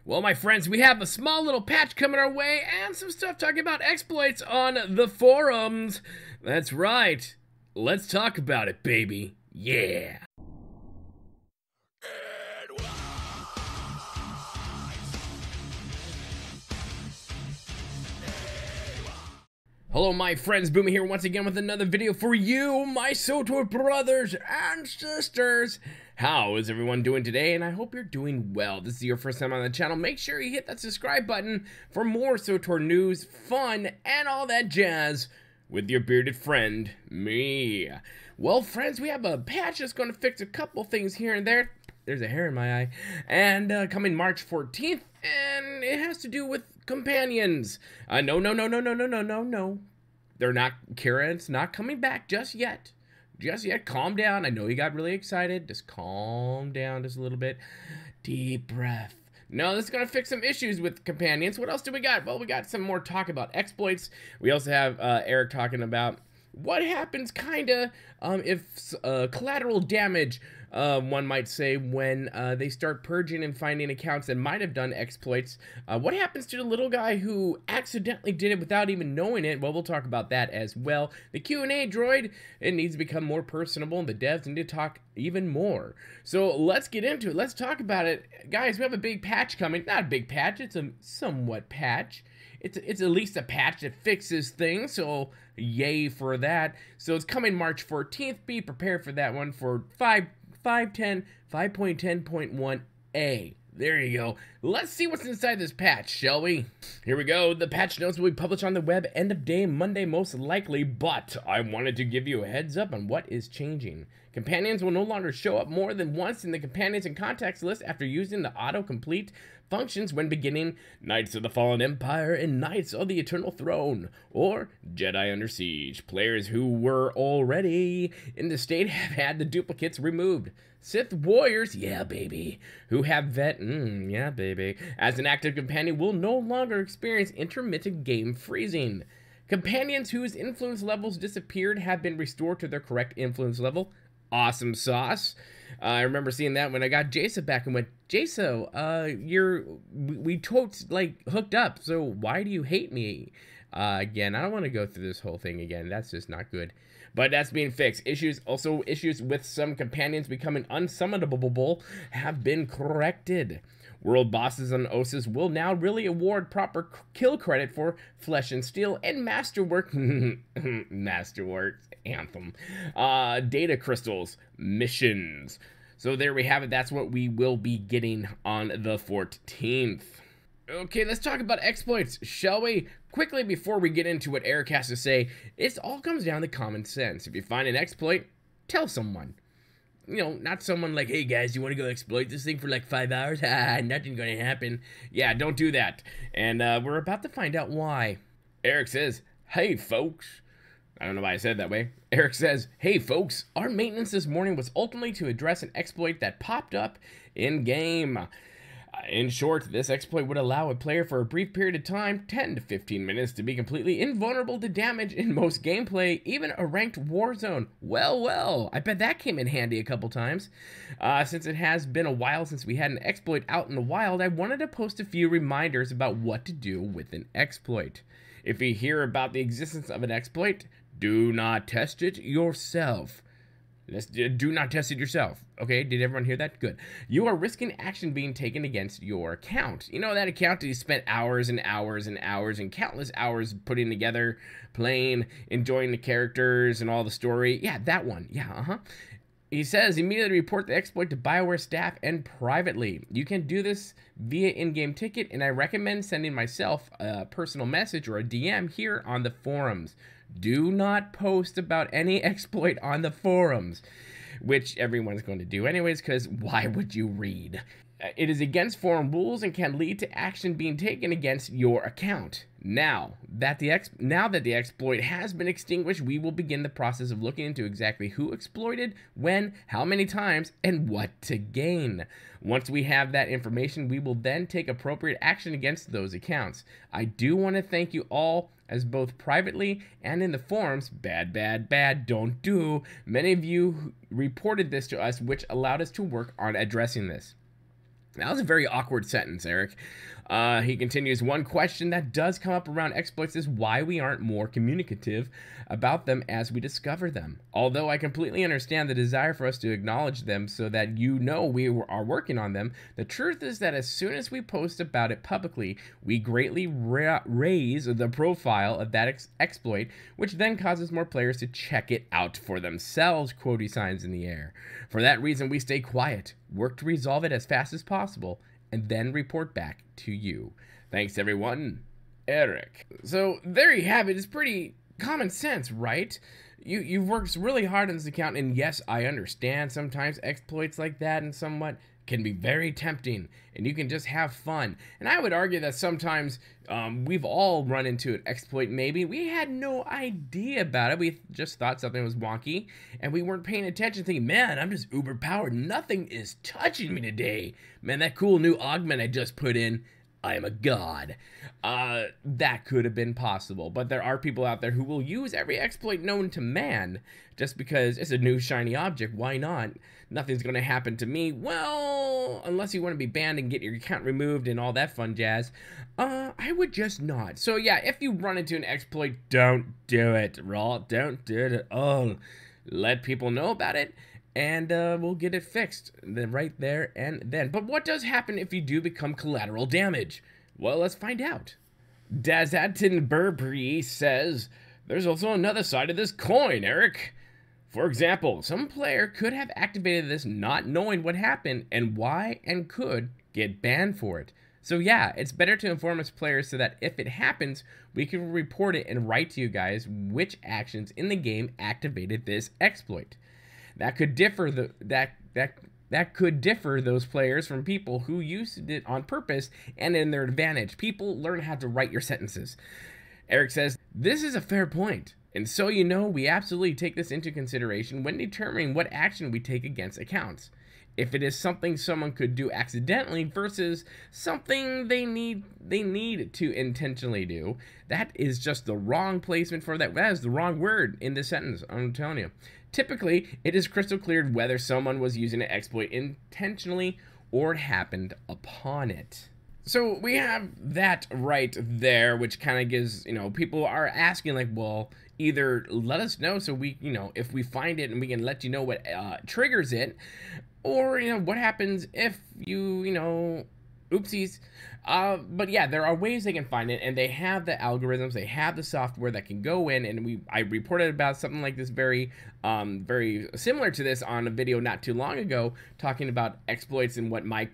Well, my friends, we have a small little patch coming our way and some stuff talking about exploits on the forums. That's right. Let's talk about it, baby. Yeah. Hello, my friends, Boomy here once again with another video for you, my Swtor brothers and sisters. How is everyone doing today? And I hope you're doing well. This is your first time on the channel. Make sure you hit that subscribe button for more Swtor news, fun, and all that jazz with your bearded friend, me. Well, friends, we have a patch that's going to fix a couple things here and there. There's a hair in my eye. And coming March 14th, and it has to do with companions. No. They're not, Kira's not coming back just yet. Just yet. Calm down. I know you got really excited. Just calm down just a little bit. Deep breath. No, this is going to fix some issues with companions. What else do we got? Well, we got some more talk about exploits. We also have Eric talking about what happens if collateral damage, one might say, when they start purging and finding accounts that might have done exploits. What happens to the little guy who accidentally did it without even knowing it? Well, we'll talk about that as well. The Q&A droid, it needs to become more personable, and the devs need to talk even more. So let's get into it. Let's talk about it. Guys, we have a big patch coming. Not a big patch, it's a somewhat patch. It's at least a patch that fixes things, so yay for that. So it's coming March 14th. Be prepared for that one for 5.10.1a. There you go. Let's see what's inside this patch, shall we? Here we go. The patch notes will be published on the web end of day Monday most likely, but I wanted to give you a heads up on what is changing. Companions will no longer show up more than once in the companions and contacts list after using the autocomplete functions when beginning Knights of the Fallen Empire and Knights of the Eternal Throne, or Jedi Under Siege. Players who were already in the state have had the duplicates removed. Sith Warriors, yeah baby, who have yeah baby, as an active companion will no longer experience intermittent game freezing. Companions whose influence levels disappeared have been restored to their correct influence level. Awesome sauce. I remember seeing that when I got Jason back and went, Jason, we totes like hooked up, so why do you hate me? Again, I don't want to go through this whole thing again. That's just not good. But that's being fixed. Issues with some companions becoming unsummonable have been corrected. World bosses on Osis will now really award proper kill credit for Flesh and Steel and Masterwork, Masterwork, Anthem, data crystals, missions. So there we have it. That's what we will be getting on the 14th. Okay, let's talk about exploits, shall we? Quickly, before we get into what Eric has to say, it all comes down to common sense. If you find an exploit, tell someone. You know, not someone like, hey guys, you want to go exploit this thing for like 5 hours? Nothing gonna happen. Yeah, don't do that. And we're about to find out why. Eric says, hey folks. I don't know why I said it that way. Eric says, hey folks, our maintenance this morning was ultimately to address an exploit that popped up in game. In short, this exploit would allow a player for a brief period of time, 10 to 15 minutes, to be completely invulnerable to damage in most gameplay, even a ranked Warzone. Well, I bet that came in handy a couple times. Since it has been a while since we had an exploit out in the wild, I wanted to post a few reminders about what to do with an exploit. If you hear about the existence of an exploit, do not test it yourself. Do not test it yourself. Okay, did everyone hear that? Good. You are risking action being taken against your account. You know that account that you spent hours and hours and hours and countless hours putting together, playing, enjoying the characters and all the story? Yeah, that one. Yeah, He says, immediately report the exploit to BioWare staff and privately. You can do this via in-game ticket, and I recommend sending myself a personal message or a DM here on the forums. Do not post about any exploit on the forums, which everyone's going to do anyways, because why would you read? It is against forum rules and can lead to action being taken against your account. Now that the exploit has been extinguished, we will begin the process of looking into exactly who exploited, when, how many times, and what to gain. Once we have that information, we will then take appropriate action against those accounts. I do want to thank you all, as both privately and in the forums, bad, don't do. Many of you reported this to us, which allowed us to work on addressing this. That was a very awkward sentence, Eric. He continues, one question that does come up around exploits is why we aren't more communicative about them as we discover them. Although I completely understand the desire for us to acknowledge them so that you know we are working on them, the truth is that as soon as we post about it publicly, we greatly raise the profile of that exploit, which then causes more players to check it out for themselves, quotey signs in the air. For that reason, we stay quiet, work to resolve it as fast as possible, and then report back to you. Thanks, everyone. Eric. So there you have it. It's pretty common sense, right? You've worked really hard on this account, and yes, I understand sometimes exploits like that and somewhat can be very tempting, and you can just have fun. And I would argue that sometimes we've all run into an exploit. Maybe we had no idea about it. We just thought something was wonky, and we weren't paying attention, thinking, man, I'm just uber powered. Nothing is touching me today. Man, that cool new augment I just put in, I am a god. That could have been possible, but there are people out there who will use every exploit known to man just because it's a new shiny object. Why not? Nothing's going to happen to me. Well, unless you want to be banned and get your account removed and all that fun jazz. I would just not. So yeah, if you run into an exploit, don't do it, Raw. Don't do it at all. Let people know about it, and we'll get it fixed then right there and then. But what does happen if you do become collateral damage? Well, let's find out. Dazatin Burberry says, there's also another side of this coin, Eric. For example, some player could have activated this not knowing what happened and why, and could get banned for it. So yeah, it's better to inform us players so that if it happens, we can report it and write to you guys which actions in the game activated this exploit. That could differ those players from people who used it on purpose and in their advantage. People learn how to write your sentences. Eric says, this is a fair point. And so you know, we absolutely take this into consideration when determining what action we take against accounts. If it is something someone could do accidentally versus something they need to intentionally do, that is just the wrong placement for that. That is the wrong word in this sentence, I'm telling you. Typically, it is crystal clear whether someone was using an exploit intentionally or it happened upon it. So we have that right there, which kind of gives, people are asking like, well, either let us know so we, if we find it and we can let you know what triggers it, or, what happens if you, oopsies. But yeah, there are ways they can find it, and they have the algorithms, they have the software that can go in, and I reported about something like this very similar to this on a video not too long ago, talking about exploits and what Mike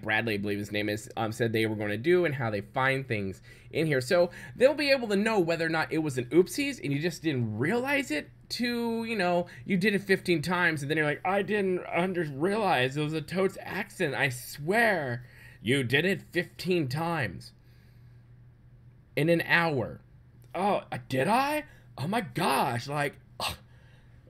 Bradley, I believe his name is, said they were going to do and how they find things in here. So they'll be able to know whether or not it was an oopsies and you just didn't realize it, to, you did it 15 times and then you're like, I didn't realize it was a totes accident, I swear. You did it 15 times in an hour. Oh, did I? Oh my gosh, like, ugh,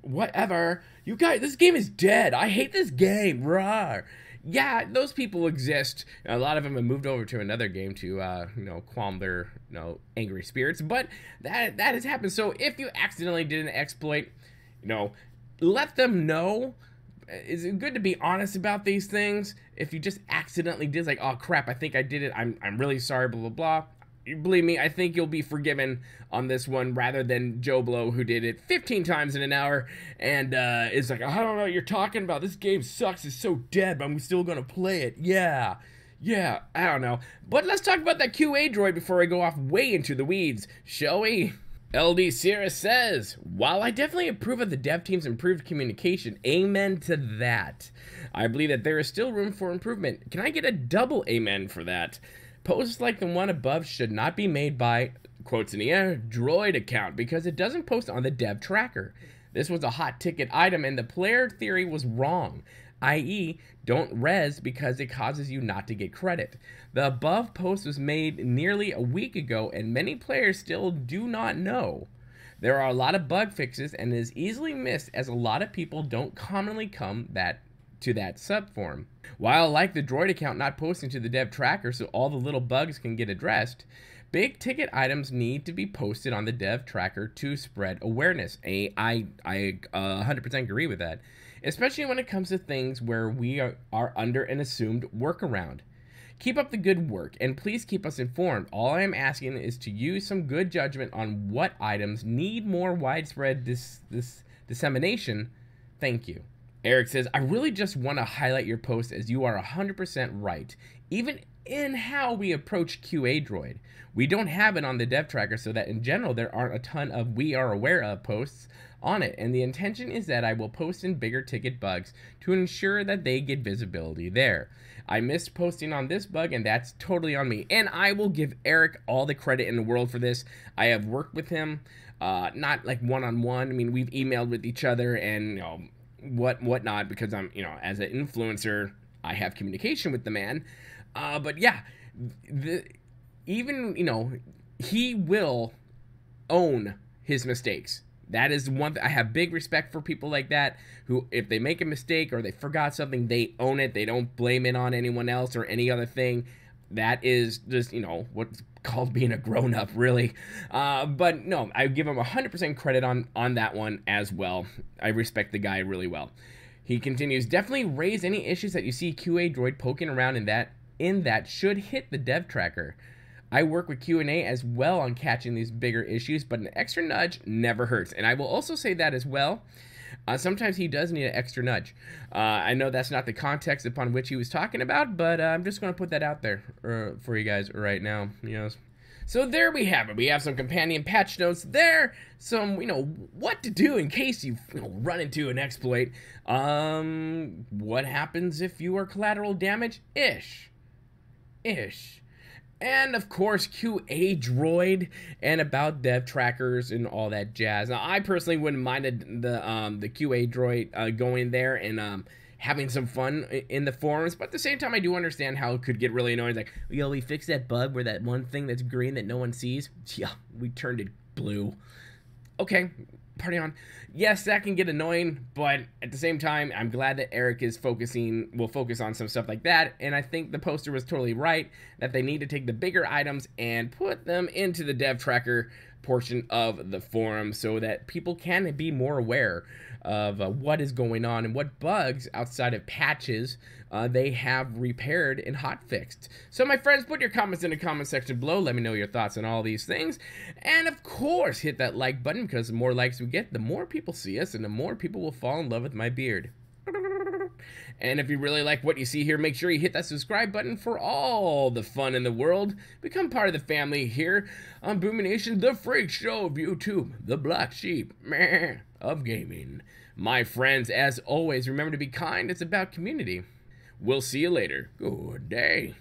whatever. You guys, this game is dead. I hate this game. Rawr. Yeah, those people exist. A lot of them have moved over to another game to, calm their, angry spirits. But that has happened. So if you accidentally did an exploit, let them know. It's good to be honest about these things. If you just accidentally did, like, oh crap, I think I did it, I'm really sorry, blah, blah, blah. Believe me, I think you'll be forgiven on this one rather than Joe Blow, who did it 15 times in an hour and is like, I don't know what you're talking about. This game sucks. It's so dead, but I'm still going to play it. Yeah, I don't know. But let's talk about that QA droid before I go off way into the weeds, shall we? LD Sierra says, while I definitely approve of the dev team's improved communication, amen to that. I believe that there is still room for improvement. Can I get a double amen for that? Posts like the one above should not be made by, quotes in the air, droid account because it doesn't post on the dev tracker. This was a hot ticket item and the player theory was wrong, i.e. don't res because it causes you not to get credit. The above post was made nearly a week ago and many players still do not know. There are a lot of bug fixes and it is easily missed as a lot of people don't commonly come to that subform. While I like the droid account not posting to the dev tracker so all the little bugs can get addressed, big ticket items need to be posted on the dev tracker to spread awareness. I 100% agree with that. especially when it comes to things where we are under an assumed workaround. Keep up the good work, and please keep us informed. All I am asking is to use some good judgment on what items need more widespread dissemination. Thank you. Eric says, I really just want to highlight your post as you are 100% right. Even in how we approach QA Droid. We don't have it on the dev tracker, so that in general there aren't a ton of we are aware of posts on it, and the intention is that I will post in bigger ticket bugs to ensure that they get visibility there. I missed posting on this bug, and that's totally on me, and I will give Eric all the credit in the world for this. I have worked with him, not like one-on-one. I mean, we've emailed with each other and, you know, whatnot, because I'm, you know, as an influencer, I have communication with the man. But yeah, even, you know, he will own his mistakes. That is one thing. I have big respect for people like that, who, if they make a mistake or they forgot something, they own it. They don't blame it on anyone else or any other thing. That is just, you know, what's called being a grown-up, really. But no, I give him 100% credit on that one as well. I respect the guy really well. He continues, definitely raise any issues that you see QA Droid poking around in that should hit the dev tracker. I work with Q&A as well on catching these bigger issues, but an extra nudge never hurts. And I will also say that as well. Sometimes he does need an extra nudge. I know that's not the context upon which he was talking about, but I'm just going to put that out there for you guys right now. You know. So there we have it. We have some companion patch notes there. Some, you know, what to do in case you run into an exploit. What happens if you are collateral damage? Ish. And of course, QA Droid and about dev trackers and all that jazz. Now, I personally wouldn't mind the QA Droid going there and having some fun in the forums, but at the same time, I do understand how it could get really annoying. It's like, yo, we fixed that bug where that one thing that's green that no one sees. Yeah, we turned it blue. Okay, party on. Yes, that can get annoying, but at the same time, I'm glad that Eric will focus on some stuff like that, and I think the poster was totally right, that they need to take the bigger items and put them into the dev tracker portion of the forum so that people can be more aware of what is going on and what bugs outside of patches they have repaired and hotfixed. So my friends, put your comments in the comment section below. Let me know your thoughts on all these things. And of course, hit that like button, because the more likes we get, the more people see us and the more people will fall in love with my beard. And if you really like what you see here, make sure you hit that subscribe button for all the fun in the world. Become part of the family here on Boomy Nation, the freak show of YouTube, the black sheep of gaming. My friends, as always, remember to be kind. It's about community. We'll see you later. Good day.